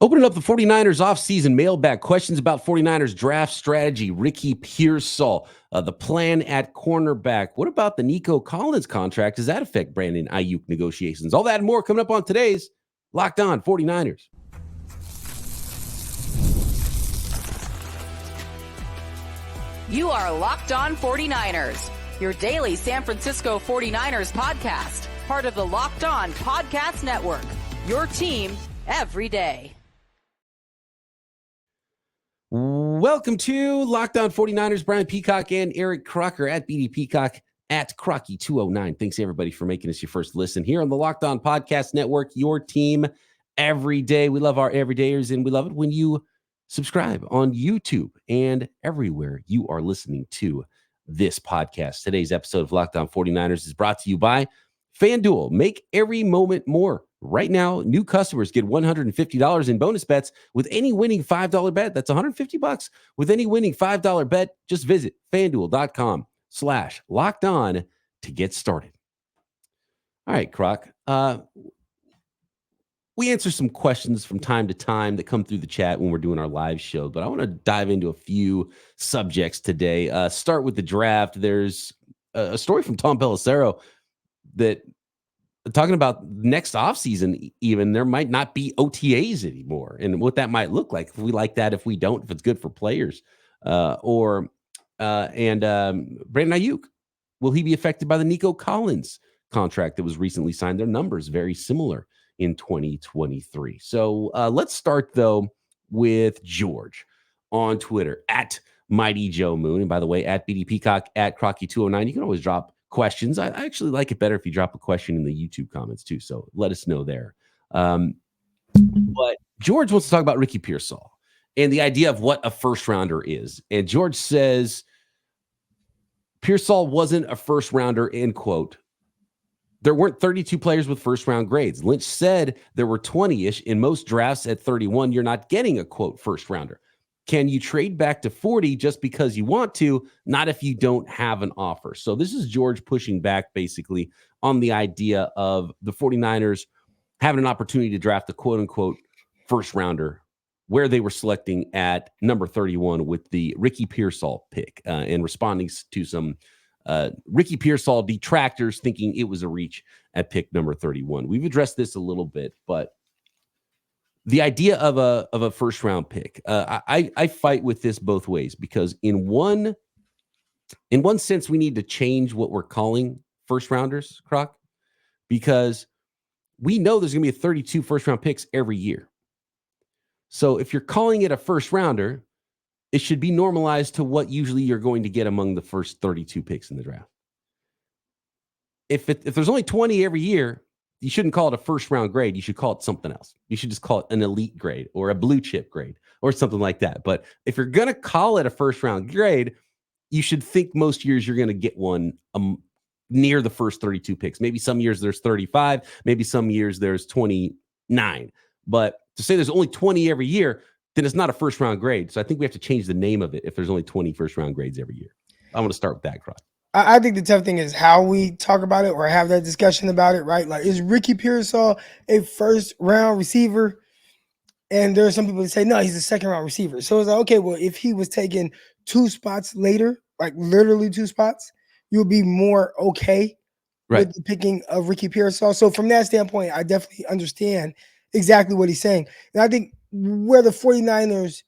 Opening up the 49ers offseason mailbag, questions about 49ers draft strategy, Ricky Pearsall, the plan at cornerback. What about the Nico Collins contract? Does that affect Brandon Ayuk negotiations? All that and more coming up on today's Locked On 49ers. You are Locked On 49ers, your daily San Francisco 49ers podcast, part of the Locked On Podcast Network, your team every day. Welcome to Locked On 49ers. Brian Peacock and Eric Crocker at BD Peacock at Crocky209. Thanks, everybody, for making us your first listen here on the Locked On Podcast Network, your team every day. We love our everydayers, and we love it when you subscribe on YouTube and everywhere you are listening to this podcast. Today's episode of Locked On 49ers is brought to you by FanDuel. Make every moment more. Right now, new customers get $150 in bonus bets with any winning $5 bet. That's $150 with any winning $5 bet. Just visit FanDuel.com/lockedon to get started. All right, Croc. We answer some questions from time to time that come through the chat when we're doing our live show, but I want to dive into a few subjects today. Start with the draft. There's a story from Tom Pelissero that talking about next offseason, even there might not be OTAs anymore and what that might look like. If we like that, if we don't, if it's good for players. Brandon Ayuk, will he be affected by the Nico Collins contract that was recently signed? Their numbers very similar in 2023. So let's start, though, with George on Twitter at Mighty Joe Moon. And by the way, at BD Peacock, at Crocky209. You can always drop questions. I actually like it better if you drop a question in the YouTube comments too. So let us know there. But George wants to talk about Ricky Pearsall and the idea of what a first rounder is. And George says Pearsall wasn't a first rounder, end quote. There weren't 32 players with first round grades. Lynch said there were 20-ish. In most drafts at 31, you're not getting a quote first rounder. Can you trade back to 40 just because you want to? Not if you don't have an offer. So this is George pushing back basically on the idea of the 49ers having an opportunity to draft a quote-unquote first rounder where they were selecting at number 31 with the Ricky Pearsall pick and responding to some Ricky Pearsall detractors thinking it was a reach at pick number 31. We've addressed this a little bit, but the idea of a first round pick, I fight with this both ways because in one sense we need to change what we're calling first rounders, Croc, because we know there's going to be 32 first round picks every year. So if you're calling it a first rounder, it should be normalized to what usually you're going to get among the first 32 picks in the draft. If there's only 20 every year, you shouldn't call it a first round grade. You should call it something else. You should just call it an elite grade or a blue chip grade or something like that. But if you're going to call it a first round grade, you should think most years you're going to get one near the first 32 picks. Maybe some years there's 35. Maybe some years there's 29. But to say there's only 20 every year, then it's not a first round grade. So I think we have to change the name of it if there's only 20 first round grades every year. I want to start with that, Croc. I think the tough thing is how we talk about it or have that discussion about it, right? Like, is Ricky Pearsall a first round receiver? And there are some people that say, no, he's a second round receiver. So it's like, okay, well, if he was taken 2 spots later, like literally 2 spots, you'll be more okay with the picking of Ricky Pearsall. So from that standpoint, I definitely understand exactly what he's saying. And I think where the 49ers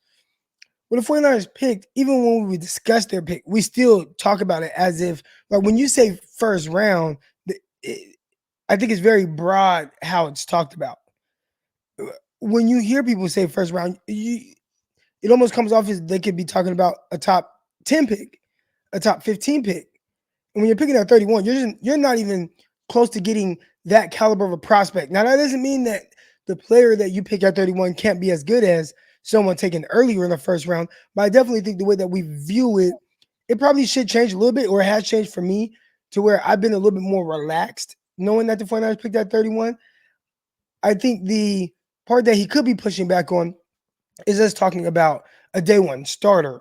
picked, even when we discussed their pick, we still talk about it as if, like, when you say first round, I think it's very broad how it's talked about. When you hear people say first round, it almost comes off as they could be talking about a top 10 pick, a top 15 pick. And when you're picking at 31, you're not even close to getting that caliber of a prospect. Now, that doesn't mean that the player that you pick at 31 can't be as good as someone taken earlier in the first round, but I definitely think the way that we view it, it probably should change a little bit, or it has changed for me to where I've been a little bit more relaxed knowing that the 49ers picked at 31. I think the part that he could be pushing back on is us talking about a day one starter,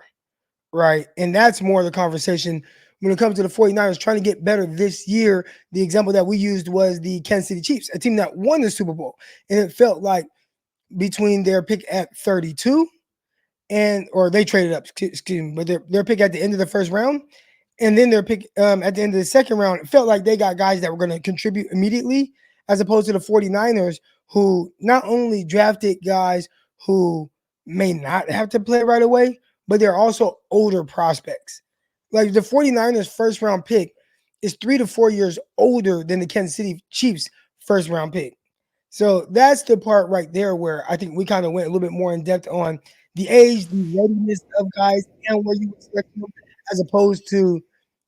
right? And that's more the conversation when it comes to the 49ers trying to get better this year. The example that we used was the Kansas City Chiefs, a team that won the Super Bowl. And it felt like between their pick at 32 or they traded up, excuse me, but their pick at the end of the first round and then their pick at the end of the second round, it felt like they got guys that were going to contribute immediately, as opposed to the 49ers, who not only drafted guys who may not have to play right away, but they're also older prospects. Like the 49ers first round pick is 3 to 4 years older than the Kansas City Chiefs first round pick. So that's the part right there where I think we kind of went a little bit more in depth on the age, the readiness of guys, and where you expect them, as opposed to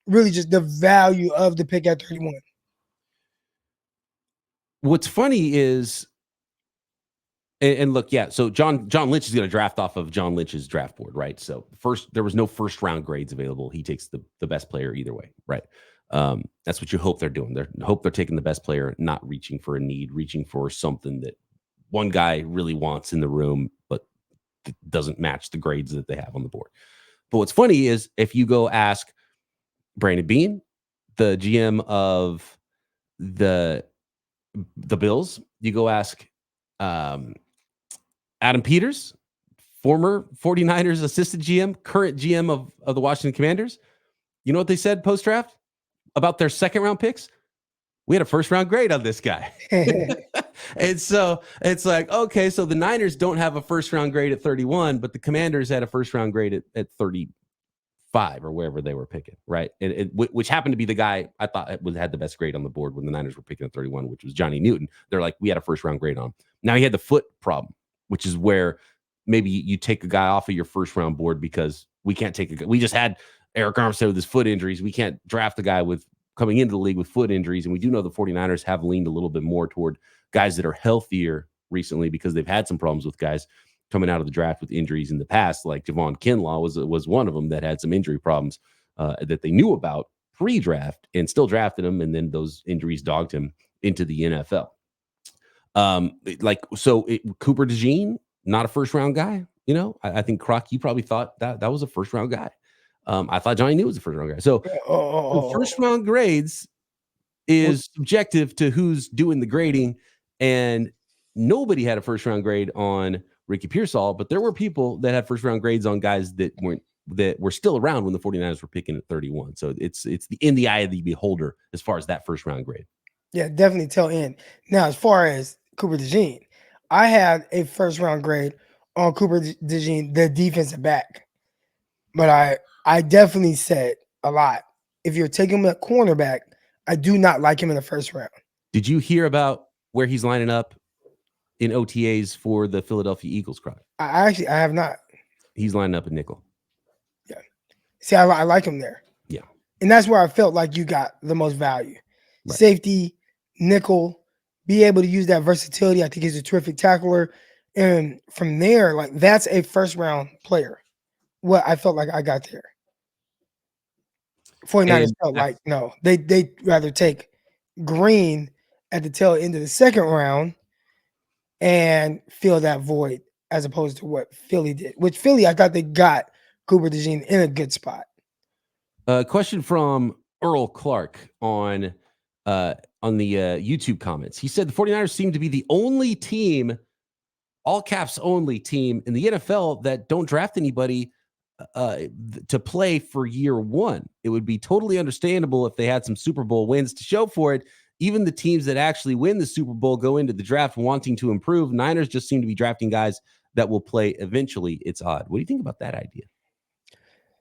really just the value of the pick at 31. What's funny is, and look, yeah, so John Lynch is going to draft off of John Lynch's draft board, right? So there was no first round grades available. He takes the best player either way, right? That's what you hope they're doing. They're taking the best player, not reaching for a need, reaching for something that one guy really wants in the room, but doesn't match the grades that they have on the board. But what's funny is if you go ask Brandon Beane, the GM of the Bills, you go ask Adam Peters, former 49ers assistant GM, current GM of the Washington Commanders. You know what they said post-draft about their second round picks? We had a first round grade on this guy. And so it's like, okay, so the Niners don't have a first round grade at 31, but the Commanders had a first round grade at 35 or wherever they were picking, right? And which happened to be the guy I thought had the best grade on the board when the Niners were picking at 31, which was Johnny Newton. They're like, we had a first round grade on him. Now he had the foot problem, which is where maybe you take a guy off of your first round board because we can't take a guy. We just had Eric Armstead with his foot injuries. We can't draft a guy with coming into the league with foot injuries. And we do know the 49ers have leaned a little bit more toward guys that are healthier recently because they've had some problems with guys coming out of the draft with injuries in the past. Like Javon Kinlaw was one of them that had some injury problems that they knew about pre-draft and still drafted him. And then those injuries dogged him into the NFL. Cooper DeJean, not a first round guy. You know, I think Croc, you probably thought that was a first round guy. I thought Johnny Newton was a first round guy. So the first round grades is subjective to who's doing the grading, and nobody had a first round grade on Ricky Pearsall, but there were people that had first round grades on guys that were still around when the 49ers were picking at 31. So it's in the eye of the beholder as far as that first round grade. Yeah, definitely tail end. Now, as far as Cooper DeJean, I had a first round grade on Cooper DeJean, the defensive back, but I definitely said a lot. If you're taking him at cornerback, I do not like him in the first round. Did you hear about where he's lining up in OTAs for the Philadelphia Eagles, Croc? I have not. He's lining up at nickel. Yeah. See, I like him there. Yeah. And that's where I felt like you got the most value. Right. Safety, nickel, be able to use that versatility. I think he's a terrific tackler. And from there, like that's a first round player. What I felt like I got there. 49ers felt like, no, they rather take Green at the tail end of the second round and fill that void as opposed to what Philly did. Which Philly, I thought they got Cooper DeJean in a good spot. Question from Earl Clark on the YouTube comments. He said the 49ers seem to be the only team, all caps only team in the NFL that don't draft anybody to play for year one. It would be totally understandable if they had some Super Bowl wins to show for it. Even the teams that actually win the Super Bowl go into the draft wanting to improve. Niners just seem to be drafting guys that will play eventually. It's odd. What do you think about that idea?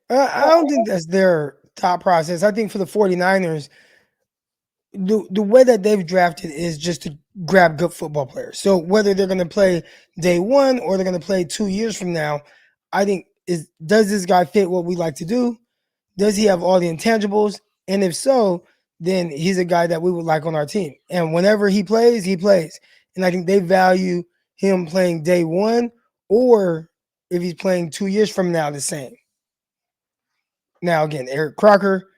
I don't think that's their thought process. I think for the 49ers, the way that they've drafted is just to grab good football players. So whether they're going to play day one or they're going to play 2 years from now, I think does this guy fit what we like to do? Does he have all the intangibles? And if so, then he's a guy that we would like on our team. And whenever he plays, he plays. And I think they value him playing day one, or if he's playing 2 years from now, the same. Now, again, Eric Crocker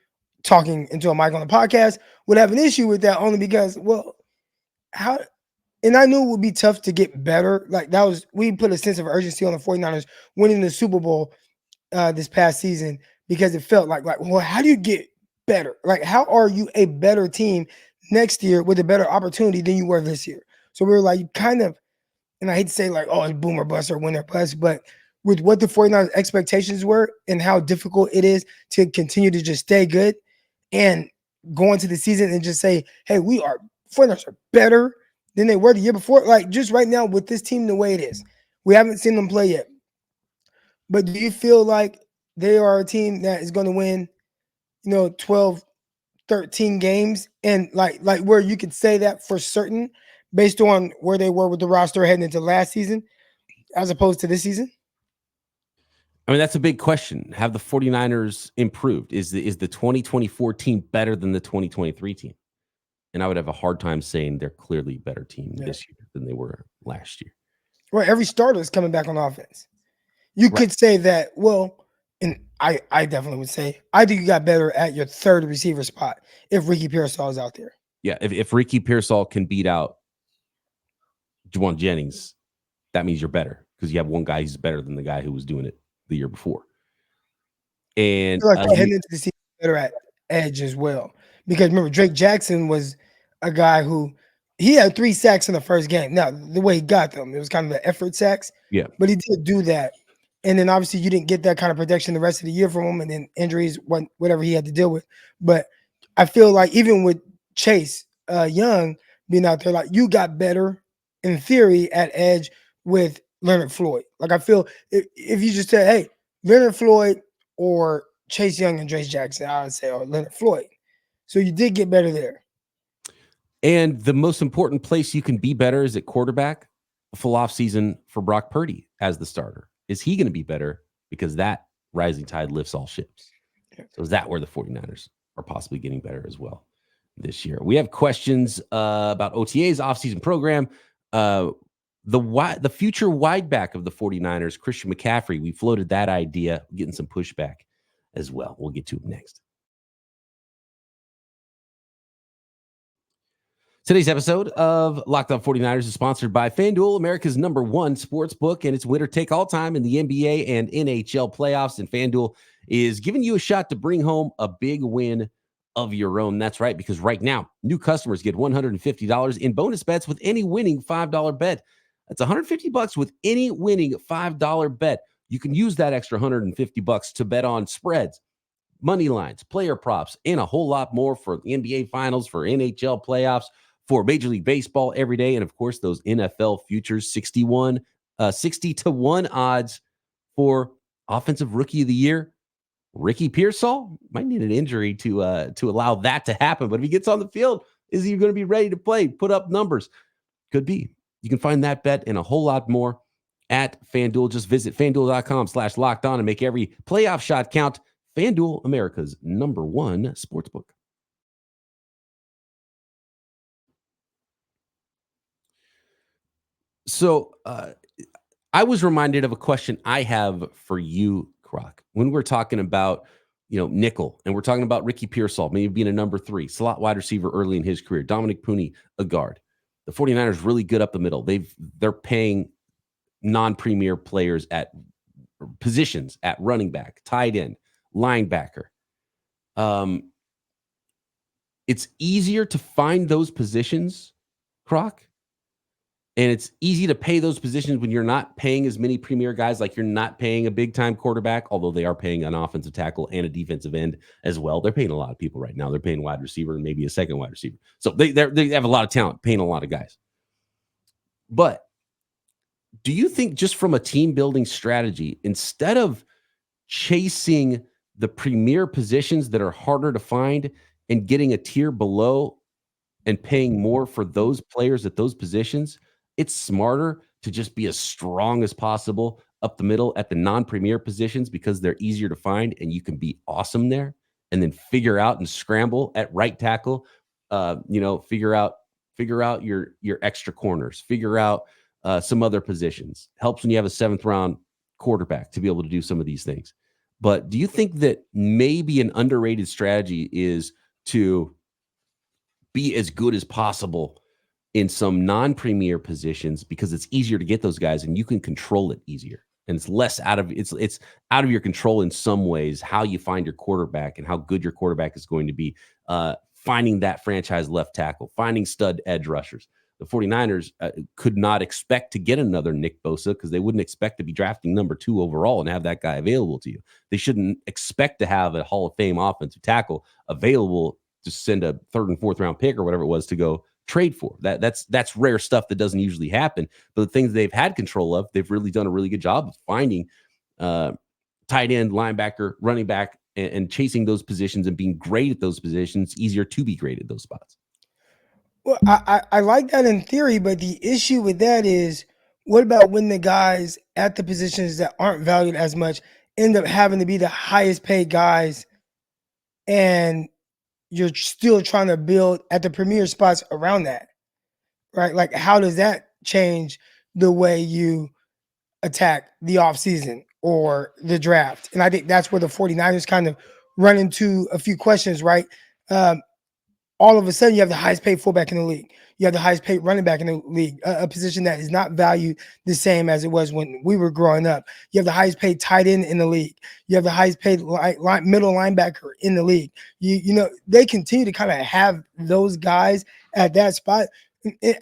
talking into a mic on the podcast would have an issue with that only because, well, how – and I knew it would be tough to get better. Like we put a sense of urgency on the 49ers winning the Super Bowl this past season because it felt like, well, how do you get better? Like, how are you a better team next year with a better opportunity than you were this year? So we were like, kind of and I hate to say like, oh, it's boom or bust or win or bust, but with what the 49ers expectations were and how difficult it is to continue to just stay good and go into the season and just say, hey, 49ers are better than they were the year before. Like just right now with this team the way it is, we haven't seen them play yet. But do you feel like they are a team that is going to win, 12, 13 games and like where you could say that for certain based on where they were with the roster heading into last season as opposed to this season? I mean, that's a big question. Have the 49ers improved? Is the 2024 team better than the 2023 team? And I would have a hard time saying they're clearly a better team this year than they were last year. Well, every starter is coming back on offense. You could say that, well, and I definitely would say, I think you got better at your third receiver spot if Ricky Pearsall is out there. Yeah, if Ricky Pearsall can beat out Juwan Jennings, that means you're better because you have one guy who's better than the guy who was doing it the year before. And I feel like heading into the season better at edge as well. Because remember, Drake Jackson was a guy who he had 3 sacks in the first game. Now, the way he got them, it was kind of the effort sacks. Yeah. But he did do that. And then obviously you didn't get that kind of protection the rest of the year from him, and then injuries, whatever he had to deal with. But I feel like even with Chase Young being out there, like you got better in theory at edge with Leonard Floyd. Like I feel if you just say, hey, Leonard Floyd or Chase Young and Drake Jackson, I would say, or Leonard Floyd. So you did get better there. And the most important place you can be better is at quarterback. A full off season for Brock Purdy as the starter. Is he going to be better? Because that rising tide lifts all ships. So is that where the 49ers are possibly getting better as well this year? We have questions about OTA's offseason program. The future wideback of the 49ers, Christian McCaffrey. We floated that idea, getting some pushback as well. We'll get to it next. Today's episode of Locked On 49ers is sponsored by FanDuel, America's #1 sportsbook, and it's winner take all time in the NBA and NHL playoffs. And FanDuel is giving you a shot to bring home a big win of your own. That's right, because right now, new customers get $150 in bonus bets with any winning $5 bet. That's $150 with any winning $5 bet. You can use that extra $150 to bet on spreads, money lines, player props, and a whole lot more for the NBA Finals, for NHL playoffs, for Major League Baseball every day, and of course, those NFL futures, 60-1 odds for Offensive Rookie of the Year. Ricky Pearsall might need an injury to allow that to happen, but if he gets on the field, is he going to be ready to play, put up numbers? Could be. You can find that bet and a whole lot more at FanDuel. Just visit FanDuel.com/lockedon and make every playoff shot count. FanDuel, America's #1 sportsbook. So I was reminded of a question I have for you, Croc, when we're talking about, nickel, and we're talking about Ricky Pearsall, maybe being a number 3, slot wide receiver early in his career, Dominic Pooney, a guard. The 49ers really good up the middle. They're paying non-premier players at positions at running back, tight end, linebacker. It's easier to find those positions, Croc. And it's easy to pay those positions when you're not paying as many premier guys, like you're not paying a big-time quarterback, although they are paying an offensive tackle and a defensive end as well. They're paying a lot of people right now. They're paying wide receiver and maybe a second wide receiver. So they have a lot of talent, paying a lot of guys. But do you think just from a team-building strategy, instead of chasing the premier positions that are harder to find and getting a tier below and paying more for those players at those positions, it's smarter to just be as strong as possible up the middle at the non-premier positions because they're easier to find and you can be awesome there, and then figure out and scramble at right tackle. Figure out your extra corners, figure out some other positions. Helps when you have a 7th round quarterback to be able to do some of these things. But do you think that maybe an underrated strategy is to be as good as possible in some non-premier positions because it's easier to get those guys and you can control it easier, and it's less out of your control in some ways how you find your quarterback and how good your quarterback is going to be, finding that franchise left tackle, finding stud edge rushers, The 49ers could not expect to get another Nick Bosa because they wouldn't expect to be drafting number 2 overall and have that guy available to you. They shouldn't expect to have a Hall of Fame offensive tackle available to send a 3rd and 4th round pick or whatever it was to go trade for. That's rare stuff that doesn't usually happen. But the things they've had control of, they've really done a really good job of finding tight end, linebacker, running back, and chasing those positions and being great at those positions. Easier to be great at those spots. Well, I like that in theory, but the issue with that is, what about when the guys at the positions that aren't valued as much end up having to be the highest paid guys, and you're still trying to build at the premier spots around that, right? Like, how does that change the way you attack the offseason or the draft? And I think that's where the 49ers kind of run into a few questions, right? All of a sudden, you have the highest paid fullback in the league. You have the highest paid running back in the league, a position that is not valued the same as it was when we were growing up. You have the highest paid tight end in the league. You have the highest paid middle linebacker in the league. You know, they continue to kind of have those guys at that spot,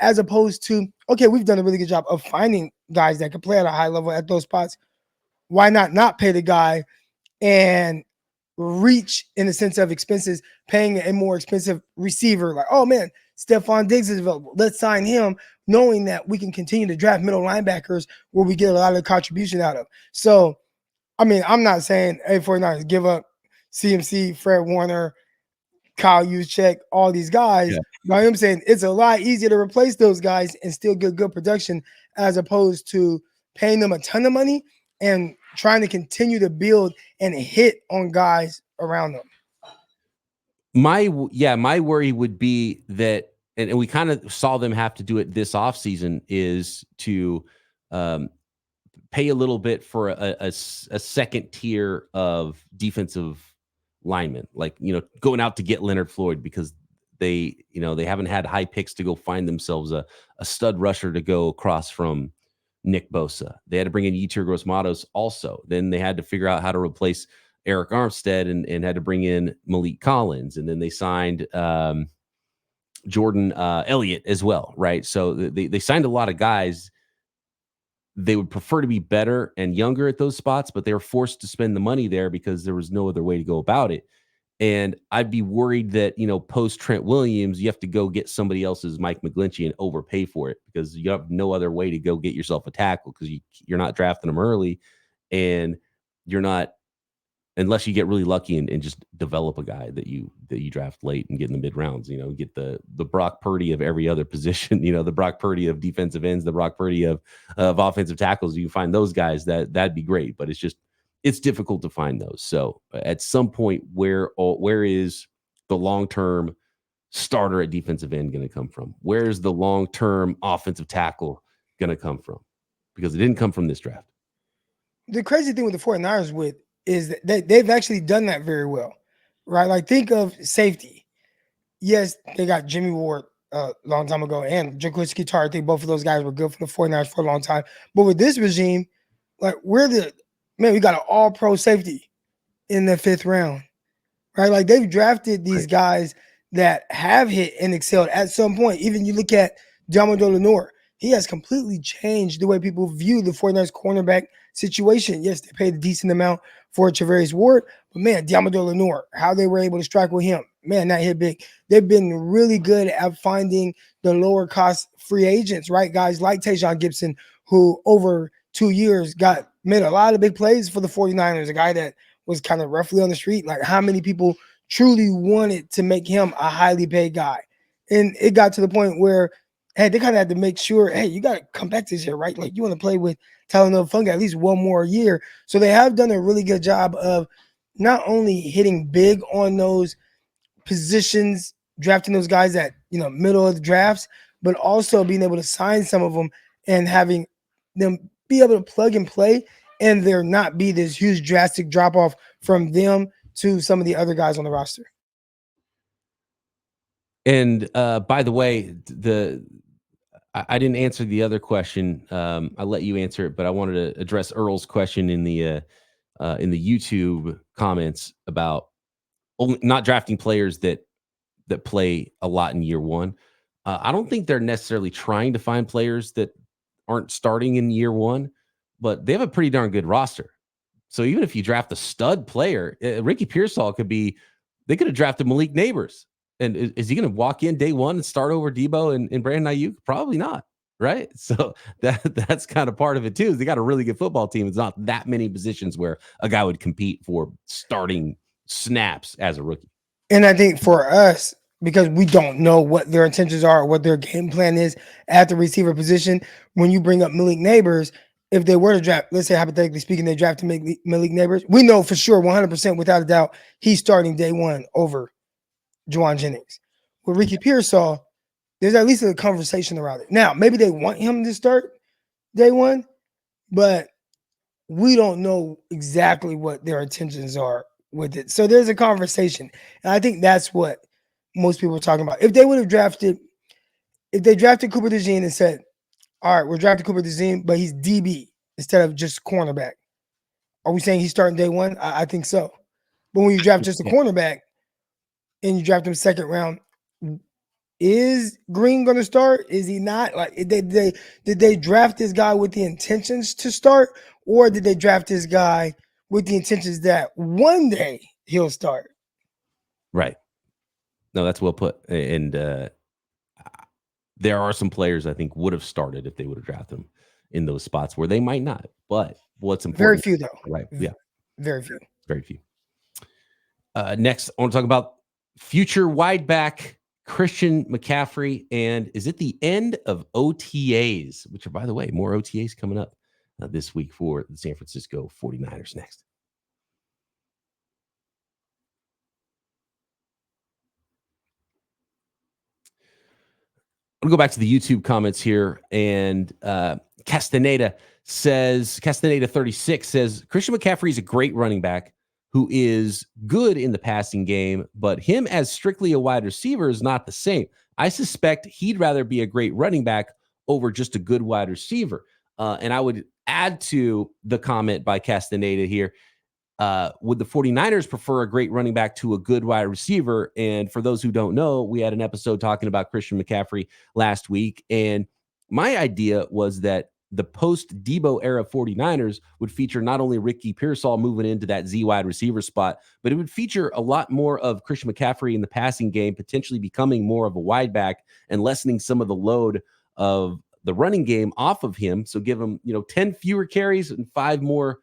as opposed to, okay, we've done a really good job of finding guys that can play at a high level at those spots. Why not pay the guy and reach in the sense of expenses, paying a more expensive receiver? Like, oh man, Stephon Diggs is available, let's sign him, knowing that we can continue to draft middle linebackers where we get a lot of contribution out of. So, I mean, I'm not saying, hey, 49ers, give up CMC, Fred Warner, Kyle Juszczyk, all these guys. Yeah. But I'm saying it's a lot easier to replace those guys and still get good production, as opposed to paying them a ton of money and trying to continue to build and hit on guys around them. My worry would be that, and we kind of saw them have to do it this offseason, is to pay a little bit for a second tier of defensive linemen, like, you know, going out to get Leonard Floyd because they haven't had high picks to go find themselves a stud rusher to go across from Nick Bosa. They had to bring in Yetur Gross-Matos also. Then they had to figure out how to replace Eric Armstead and had to bring in Malik Collins. And then they signed Jordan Elliott as well, right? So they signed a lot of guys. They would prefer to be better and younger at those spots, but they were forced to spend the money there because there was no other way to go about it. And I'd be worried that, you know, post Trent Williams, you have to go get somebody else's Mike McGlinchey and overpay for it because you have no other way to go get yourself a tackle because you're not drafting them early, and you're not, unless you get really lucky and just develop a guy that you draft late and get in the mid rounds, you know, get the Brock Purdy of every other position, you know, the Brock Purdy of defensive ends, the Brock Purdy of offensive tackles. You find those guys, that'd be great, but it's difficult to find those. So at some point, where is the long-term starter at defensive end going to come from? Where is the long-term offensive tackle going to come from? Because it didn't come from this draft. The crazy thing with the 49ers is that they've actually done that very well, right? Like, think of safety. Yes, they got Jimmy Ward a long time ago and Jaquiski Tartt. I think both of those guys were good for the 49ers for a long time. But with this regime, like, we got an all-pro safety in the 5th round, right? Like, they've drafted these guys that have hit and excelled at some point. Even you look at Diamondou Lenoir, he has completely changed the way people view the 49ers cornerback situation. Yes, they paid a decent amount for Charvarius Ward, but man, Diamondou Lenoir, how they were able to strike with him, man, that hit big. They've been really good at finding the lower cost free agents, right? Guys like Tajon Gibson, who over 2 years made a lot of big plays for the 49ers, a guy that was kind of roughly on the street. Like, how many people truly wanted to make him a highly paid guy? And it got to the point where, hey, they kind of had to make sure, hey, you got to come back this year, right? Like, you want to play with Talanoa Hufanga at least one more year. So they have done a really good job of not only hitting big on those positions, drafting those guys at, you know, middle of the drafts, but also being able to sign some of them and having them be able to plug and play, and there not be this huge drastic drop off from them to some of the other guys on the roster. And by the way, I didn't answer the other question. I'll let you answer it, but I wanted to address Earl's question in the YouTube comments about not drafting players that play a lot in year one. I don't think they're necessarily trying to find players that aren't starting in year one, but they have a pretty darn good roster. So even if you draft a stud player, Ricky Pearsall could be, they could have drafted Malik Neighbors. And is he going to walk in day one and start over Deebo and Brandon Ayuk? Probably not. Right. So that's kind of part of it too. Is they got a really good football team. It's not that many positions where a guy would compete for starting snaps as a rookie. And I think for us, because we don't know what their intentions are or what their game plan is at the receiver position, when you bring up Malik Neighbors, if they were to draft, let's say hypothetically speaking, they drafted Malik Neighbors, we know for sure 100% without a doubt he's starting day one over Juwan Jennings. With Ricky Pearsall, there's at least a conversation around it. Now, maybe they want him to start day one, but we don't know exactly what their intentions are with it. So there's a conversation. And I think that's what most people are talking about. If they would have drafted, if they drafted Cooper DeJean and said, all right, we're drafting Cooper DeJean, but he's DB instead of just cornerback. Are we saying he's starting day one? I think so. But when you draft just a cornerback and you draft him second round, is Green going to start? Is he not? Like, did they draft this guy with the intentions to start, or did they draft this guy with the intentions that one day he'll start? Right. No, that's well put. And there are some players I think would have started if they would have drafted them in those spots where they might not. But what's important? Very few, though. Right. Yeah. Very few. Very few. Next, I want to talk about future wideback Christian McCaffrey. And is it the end of OTAs, which are, by the way, more OTAs coming up this week for the San Francisco 49ers next. I'm going to go back to the YouTube comments here. And Castaneda 36 says, Christian McCaffrey is a great running back who is good in the passing game, but him as strictly a wide receiver is not the same. I suspect he'd rather be a great running back over just a good wide receiver. And I would add to the comment by Castaneda here. Would the 49ers prefer a great running back to a good wide receiver? And for those who don't know, we had an episode talking about Christian McCaffrey last week. And my idea was that the post-Deebo era 49ers would feature not only Ricky Pearsall moving into that Z wide receiver spot, but it would feature a lot more of Christian McCaffrey in the passing game, potentially becoming more of a wide back and lessening some of the load of the running game off of him. So give him, 10 fewer carries and 5 more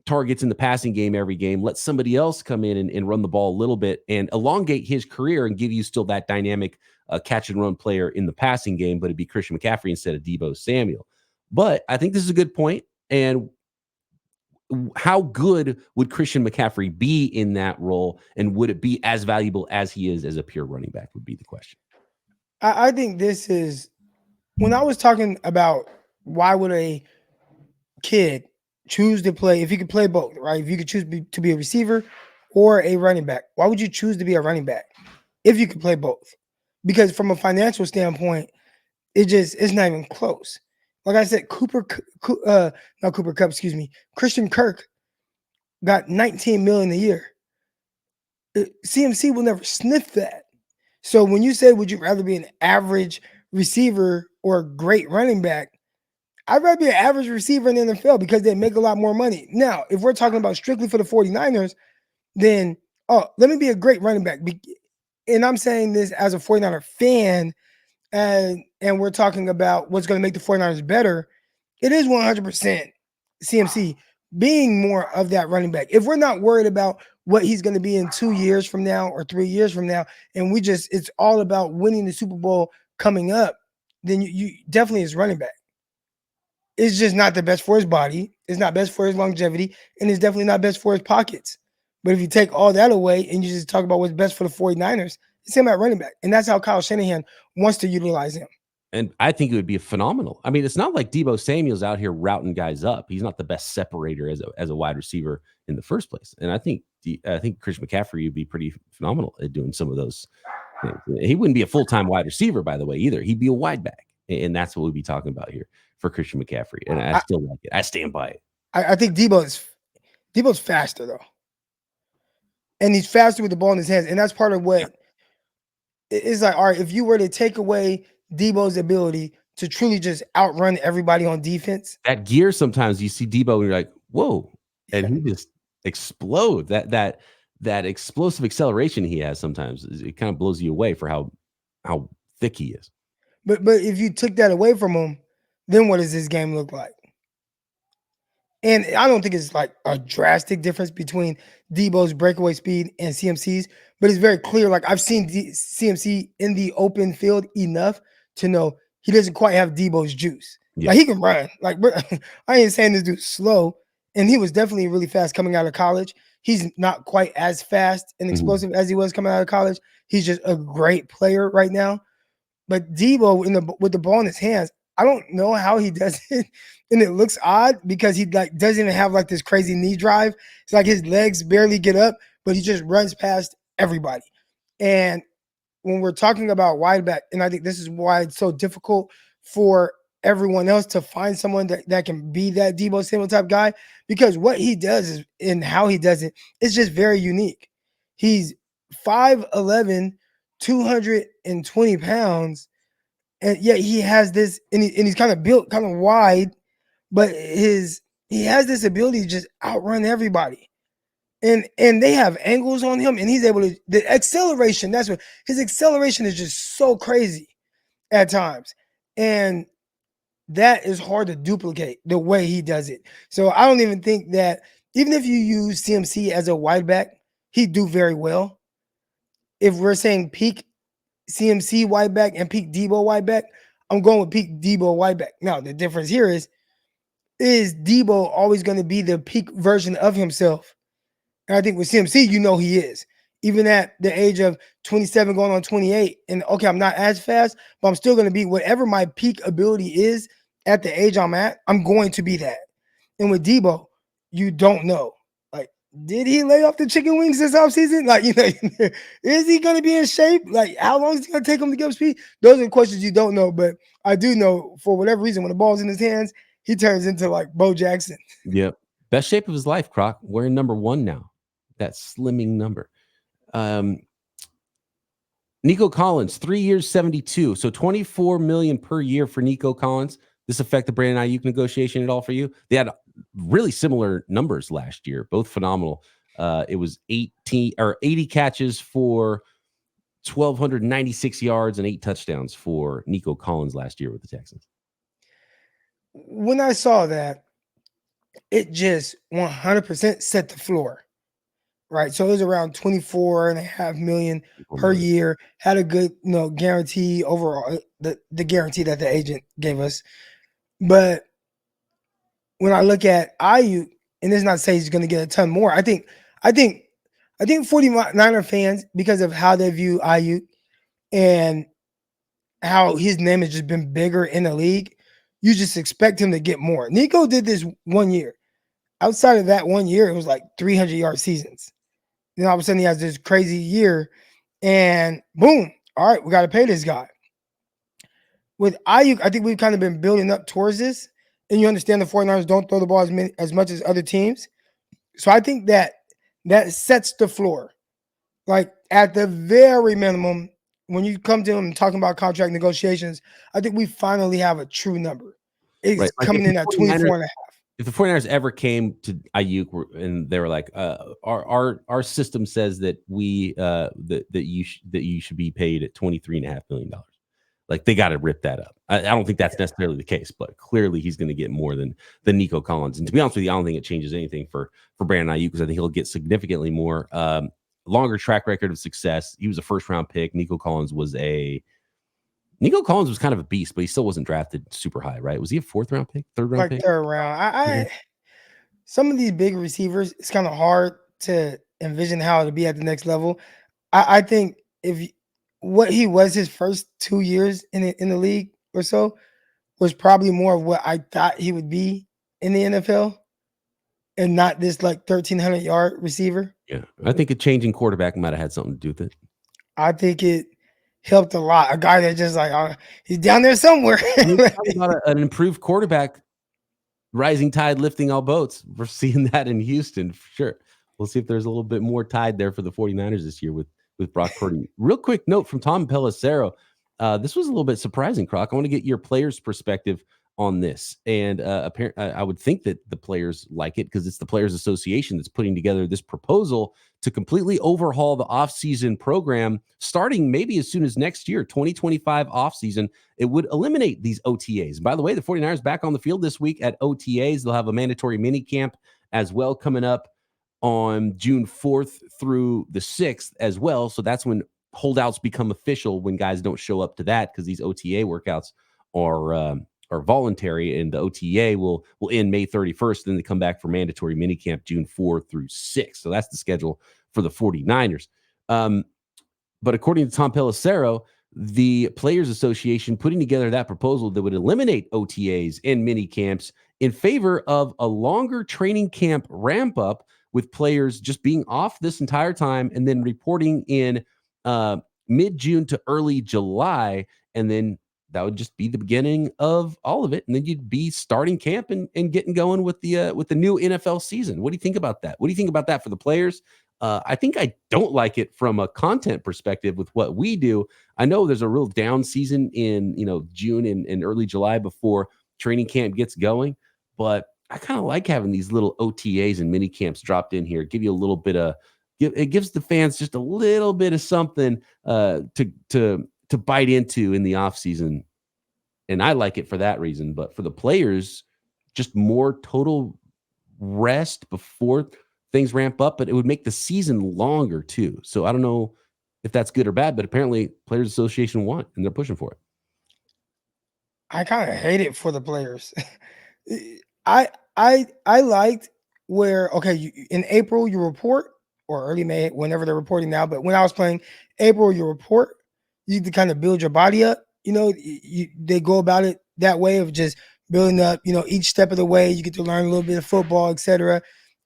targets in the passing game every game. Let somebody else come in and run the ball a little bit and elongate his career and give you still that dynamic catch and run player in the passing game, but it'd be Christian McCaffrey instead of Deebo Samuel. But I think this is a good point. And how good would Christian McCaffrey be in that role? And would it be as valuable as he is as a pure running back would be the question. I think this is, when I was talking about why would a kid choose to play, if you could play both, right? If you could choose to be a receiver or a running back, why would you choose to be a running back if you could play both? Because from a financial standpoint, it's not even close. Like I said, Christian Kirk got $19 million a year. CMC will never sniff that. So when you say, would you rather be an average receiver or a great running back? I'd rather be an average receiver in the NFL because they make a lot more money. Now, if we're talking about strictly for the 49ers, then, let me be a great running back. And I'm saying this as a 49er fan, and we're talking about what's going to make the 49ers better. It is 100% CMC being more of that running back. If we're not worried about what he's going to be in 2 years from now or 3 years from now, and it's all about winning the Super Bowl coming up, then you definitely is running back. It's just not the best for his body. It's not best for his longevity, and it's definitely not best for his pockets. But if you take all that away and you just talk about what's best for the 49ers, it's him at running back. And that's how Kyle Shanahan wants to utilize him. And I think it would be phenomenal. I mean, it's not like Deebo Samuel's out here routing guys up. He's not the best separator as a wide receiver in the first place. And I think Christian McCaffrey would be pretty phenomenal at doing some of those things. He wouldn't be a full-time wide receiver, by the way, either. He'd be a wide back. And that's what we'd be talking about here for Christian McCaffrey. And I still like it. I stand by it. I think Deebo's faster, though. And he's faster with the ball in his hands. And that's part of what it's like, all right, if you were to take away Deebo's ability to truly just outrun everybody on defense. That gear, sometimes you see Deebo and you're like, whoa, and he just explodes. That explosive acceleration he has sometimes, it kind of blows you away for how thick he is. But if you took that away from him, then what does this game look like? And I don't think it's like a drastic difference between Deebo's breakaway speed and CMC's, but it's very clear. Like I've seen CMC in the open field enough to know he doesn't quite have Deebo's juice. Yeah. Like he can run. Like I ain't saying this dude's slow, and he was definitely really fast coming out of college. He's not quite as fast and explosive as he was coming out of college. He's just a great player right now. But Deebo with the ball in his hands, I don't know how he does it. And it looks odd because he like doesn't even have like this crazy knee drive. It's like his legs barely get up, but he just runs past everybody. And when we're talking about Wideback, and I think this is why it's so difficult for everyone else to find someone that can be that Deebo Samuel type guy, because what he does is, and how he does it, is just very unique. He's 5'11", 220 pounds, and yet he has this, and he's kind of built kind of wide, but he has this ability to just outrun everybody. And they have angles on him, and he's able to, the acceleration, that's what his acceleration is, just so crazy at times. And that is hard to duplicate the way he does it. So I don't even think that, even if you use CMC as a wide back, he'd do very well. If we're saying peak CMC wide back and peak Deebo wide back, I'm going with peak Deebo wide back. Now, the difference here is Deebo always going to be the peak version of himself? And I think with CMC, he is. Even at the age of 27 going on 28, and okay, I'm not as fast, but I'm still going to be whatever my peak ability is at the age I'm at, I'm going to be that. And with Deebo, you don't know. Like, did he lay off the chicken wings this offseason? Like, is he going to be in shape? Like, how long is it going to take him to get up speed? Those are the questions you don't know. But I do know, for whatever reason, when the ball's in his hands, he turns into like Bo Jackson. Yep. Best shape of his life, Croc. Wearing number 1 now. That slimming number. Nico Collins, 3 years, 72. So $24 million per year for Nico Collins. This affect the Brandon Ayuk negotiation at all for you? They had really similar numbers last year, both phenomenal. It was 80 catches for 1,296 yards and 8 touchdowns for Nico Collins last year with the Texans. When I saw that, it just 100% set the floor. Right. So it was around $24.5 million per year, had a good, guarantee overall, the guarantee that the agent gave us. But when I look at Ayuk, and it's not to say he's going to get a ton more. I think 49er fans, because of how they view Ayuk and how his name has just been bigger in the league, you just expect him to get more. Nico did this 1 year. Outside of that 1 year, it was like 300-yard seasons. Then all of a sudden he has this crazy year, and boom, all right, we got to pay this guy. With Ayuk, I think we've kind of been building up towards this, and you understand the 49ers don't throw the ball as much as other teams. So I think that sets the floor. Like, at the very minimum, when you come to him talking about contract negotiations, I think we finally have a true number. It's right. Coming in at 24.5. If the 49ers ever came to Ayuk and they were like, our system says that that you should be paid at $23.5 million. Like, they got to rip that up. I don't think that's necessarily the case, but clearly he's going to get more than Nico Collins. And to be honest with you, I don't think it changes anything for Brandon Ayuk, because I think he'll get significantly more, longer track record of success. He was a first-round pick. Nico Collins was kind of a beast, but he still wasn't drafted super high, right? Was he a 4th-round pick, 3rd-round pick? 3rd round. Some of these big receivers, it's kind of hard to envision how to be at the next level. I think what he was his first 2 years in the league or so was probably more of what I thought he would be in the NFL, and not this like 1,300-yard receiver. Yeah, I think a changing quarterback might have had something to do with it. I think it helped a lot. A guy that just like, he's down there somewhere. About an improved quarterback, rising tide lifting all boats. We're seeing that in Houston for sure. We'll see if there's a little bit more tide there for the 49ers this year with with Brock Purdy. Real quick note from Tom Pelissero. This was a little bit surprising, Croc. I want to get your players' perspective on this. And I would think that the players like it because it's the Players Association that's putting together this proposal to completely overhaul the offseason program starting maybe as soon as next year, 2025 offseason. It would eliminate these OTAs. By the way, the 49ers back on the field this week at OTAs. They'll have a mandatory mini camp as well coming up on June 4th through the 6th as well. So that's when holdouts become official, when guys don't show up to that, because these OTA workouts are voluntary, and the OTA will end May 31st. Then they come back for mandatory minicamp June 4 through 6. So that's the schedule for the 49ers. But according to Tom Pelissero, the Players Association putting together that proposal that would eliminate OTAs and mini camps in favor of a longer training camp ramp up, with players just being off this entire time and then reporting in mid-June to early July. And then that would just be the beginning of all of it. And then you'd be starting camp and getting going with the new NFL season. What do you think about that? What do you think about that for the players? I think I don't like it from a content perspective with what we do. I know there's a real down season in, June and early July before training camp gets going, but I kind of like having these little OTAs and mini camps dropped in here. Give you a little bit of, it gives the fans just a little bit of something to bite into in the off season. And I like it for that reason. But for the players, just more total rest before things ramp up, but it would make the season longer too. So I don't know if that's good or bad, but apparently Players Association want, and they're pushing for it. I kind of hate it for the players. I liked where, okay, in April you report, or early May, whenever they're reporting now, but when I was playing, April you report, you to kind of build your body up. They go about it that way of just building up, each step of the way. You get to learn a little bit of football, etc.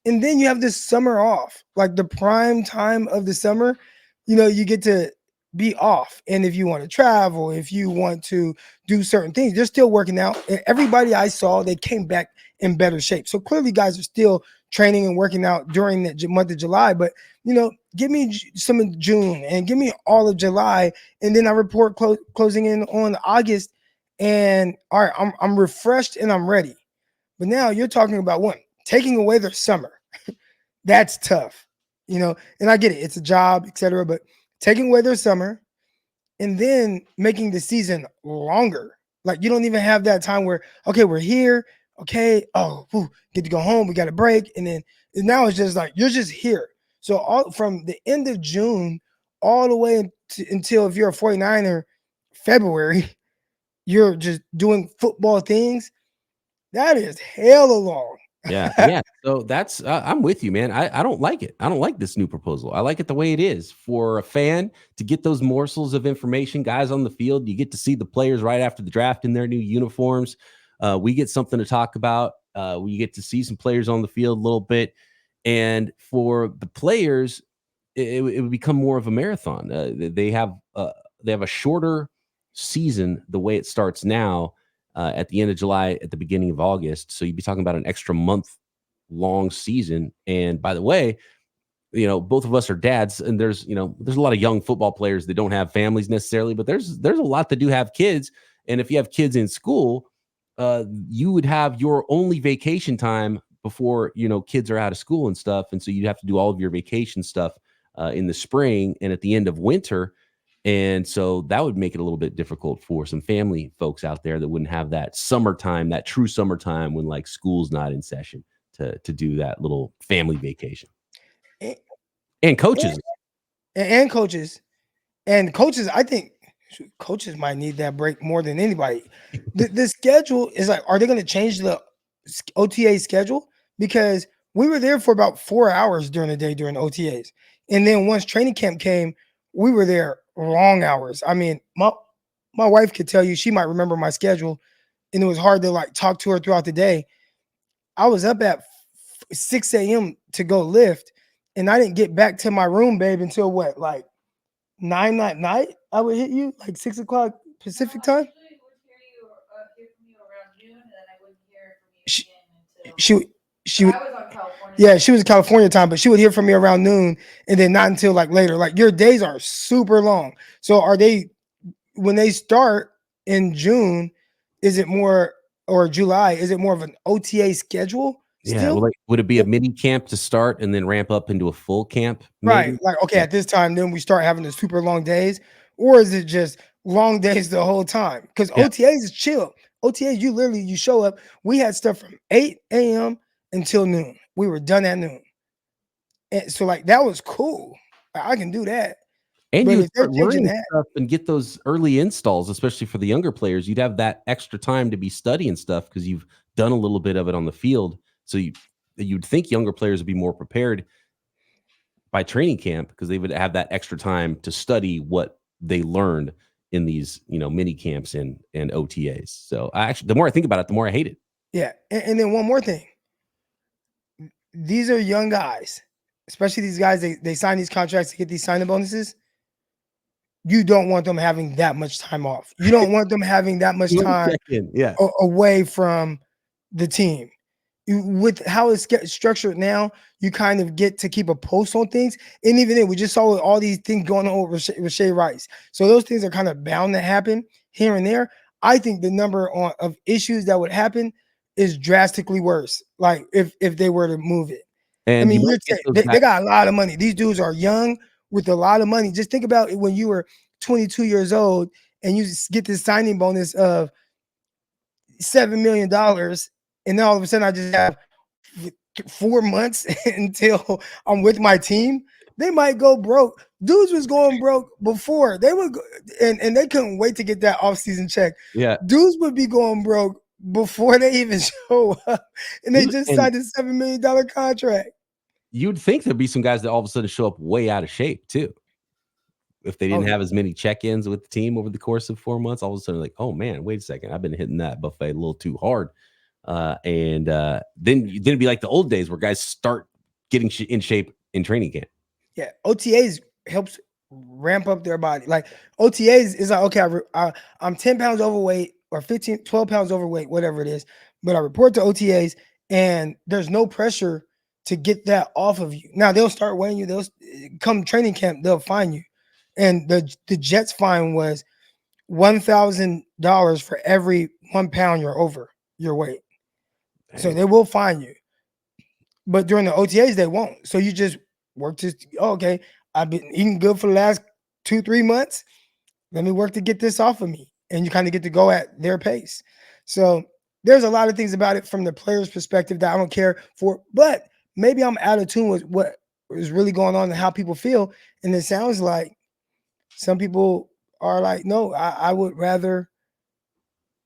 And then you have this summer off, like the prime time of the summer. You get to be off. And if you want to travel, if you want to do certain things, they're still working out. And everybody I saw, they came back in better shape. So clearly guys are still training and working out during the month of July. But, give me some of June and give me all of July. And then I report closing in on August. And all right, I'm refreshed and I'm ready. But now you're talking about taking away their summer. That's tough, and I get it. It's a job, etc. But taking away their summer and then making the season longer. Like you don't even have that time where, okay, we're here. Okay. Oh, get to go home. We got a break. And now it's just like, you're just here. So all from the end of June all the way until, if you're a 49er, February, you're just doing football things. That is hella long. Yeah. So that's I'm with you, man. I don't like it. I don't like this new proposal. I like it the way it is. For a fan to get those morsels of information, guys on the field, you get to see the players right after the draft in their new uniforms. We get something to talk about. We get to see some players on the field a little bit. And for the players, it would become more of a marathon. They have a shorter season the way it starts now. At the end of July, at the beginning of August. So you'd be talking about an extra month-long season. And by the way, both of us are dads, and there's a lot of young football players that don't have families necessarily, but there's a lot that do have kids. And if you have kids in school, you would have your only vacation time before, kids are out of school and stuff. And so you'd have to do all of your vacation stuff in the spring and at the end of winter. And so that would make it a little bit difficult for some family folks out there that wouldn't have that summertime, that true summertime when like school's not in session to do that little family vacation. And coaches. And coaches. And coaches, I think coaches might need that break more than anybody. The schedule is like, are they going to change the OTA schedule? Because we were there for about 4 hours during the day during OTAs. And then once training camp came, we were there long hours. I mean, my wife could tell you, she might remember my schedule, and it was hard to like talk to her throughout the day. I was up at 6 a.m. to go lift, and I didn't get back to my room, babe, until what, like 9 that night? I would hit you like 6 o'clock Pacific time. I would hear from you around noon, and then I wouldn't hear from you again until I was on California Yeah, she was in California time, but she would hear from me around noon, and then not until like later. Like your days are super long. So are they when they start in June? Is it more or July? Is it more of an OTA schedule Yeah, well, still? like, would it be a mini camp to start and then ramp up into a full camp? Right. Maybe. Like, okay, Yeah. at this time, then we start having the super long days, or is it just long days the whole time? Because Yeah. OTAs is chill. OTAs, you show up. We had stuff from 8 a.m. until noon. We were done at noon. And so, like, that was cool. I can do that. And But you if would they're start changing learning that, stuff and get those early installs, especially for the younger players. You'd have that extra time to be studying stuff because you've done a little bit of it on the field. So you'd think younger players would be more prepared by training camp because they would have that extra time to study what they learned in these, mini camps and OTAs. So the more I think about it, the more I hate it. yeah. And then one more thing. These are young guys, especially these guys, they sign these contracts to get these signing bonuses. You don't want them having that much time off. You don't want them having that much time Yeah. away from the team. With how it's structured now, you kind of get to keep a pulse on things. And even then, we just saw all these things going on with Shea Rice. So those things are kind of bound to happen here and there. I think the number of issues that would happen is drastically worse. Like if they were to move it. And I mean, you might get those they got a lot of money. These dudes are young with a lot of money. Just think about it when you were 22 years old and you get this signing bonus of $7 million. And then all of a sudden I just have 4 months until I'm with my team. They might go broke. Dudes was going broke before. They would go, and they couldn't wait to get that offseason check. Yeah. Dudes would be going broke before they even show up. And they just signed a $7 million contract. You'd think there'd be some guys that all of a sudden show up way out of shape too. If they didn't have as many check-ins with the team over the course of 4 months, all of a sudden like, oh man, wait a second, I've been hitting that buffet a little too hard. And then it'd be like the old days where guys start getting in shape in training camp. Yeah, OTAs helps ramp up their body. Like OTAs is like, okay, I'm 10 pounds overweight or 12 pounds overweight, whatever it is. But I report to OTAs and there's no pressure to get that off of you. Now they'll start weighing you. They'll come training camp, they'll fine you. And the Jets fine was $1,000 for every 1 pound you're over your weight. Dang. So they will fine you. But during the OTAs, they won't. So you just work to, okay, I've been eating good for the last 2-3 months. Let me work to get this off of me. And you kind of get to go at their pace. So there's a lot of things about it from the player's perspective that I don't care for. But maybe I'm out of tune with what is really going on and how people feel. And it sounds like some people are like, no, I would rather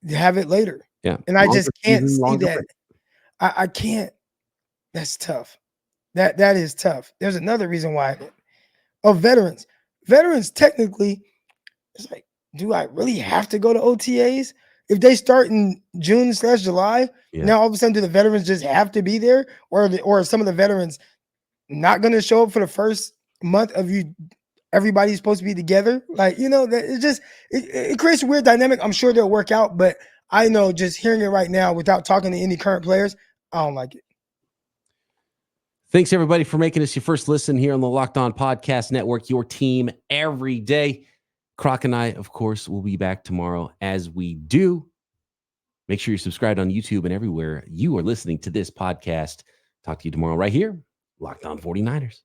have it later. Yeah. And I just can't see that. I can't. That's tough. That is tough. There's another reason why. Veterans technically, it's like, do I really have to go to OTAs? If they start in June/July, now all of a sudden do the veterans just have to be there? Or some of the veterans not going to show up for the first month of you? Everybody's supposed to be together. Like, it creates a weird dynamic. I'm sure they'll work out, but I know just hearing it right now without talking to any current players, I don't like it. Thanks, everybody, for making us your first listen here on the Locked On Podcast Network, your team every day. Croc and I, of course, will be back tomorrow as we do. Make sure you're subscribed on YouTube and everywhere you are listening to this podcast. Talk to you tomorrow right here, Locked On 49ers.